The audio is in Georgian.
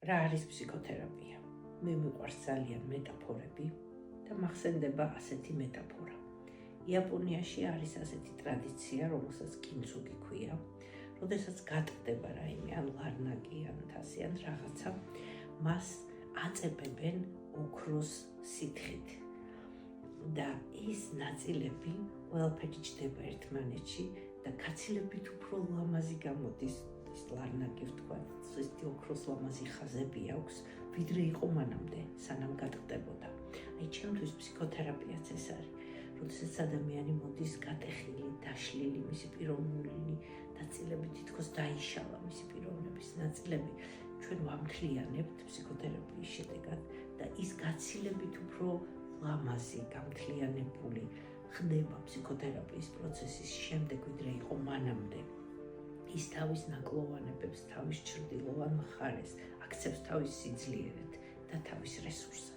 რა არის ფსიქოთერაპია? მე მიყვარს ძალიან მეტაფორები და მახსენდება ასეთი მეტაფორა. იაპონიაში არის ასეთი ტრადიცია, რომელსაც კინცუგი ქვია, როდესაც გატყდება რაიმე ან ლარნაკი ან თასი ან რაღაცა, მას აწებებენ ოქროს სითხით. და ის ნაწილები ყველაფერი ჯდება ერთმანეთში და კაცილებით უფრო ლამაზი გამოდის ის ლარნაკი ვთქვათ, ის ოქროს ლამაზი ხაზები აქვს, ვიდრე იყო მანამდე, სანამ გატყდებოდა. აი ჩემთვის ფსიქოთერაპიაც ეს არის, როდესაც ადამიანი მოდის გატეხილი, დაშლილი, მისი პიროვნული ნაწილები თითქოს დაიშალა, მისი პიროვნების ნაწილები, ჩვენ ვამთლიანებთ ფსიქოთერაპიის შედეგად და ის გაცილებით უფრო ლამაზი, გამთლიანებული ხდება ფსიქოთერაპიის პროცესის შემდეგ, ვიდრე იყო მანამდე. ის თავის ნაკლოვანებებს, თავის ჩრდილოვან მხარეს აქცევს თავის სიძლიერედ და თავის რესურსს.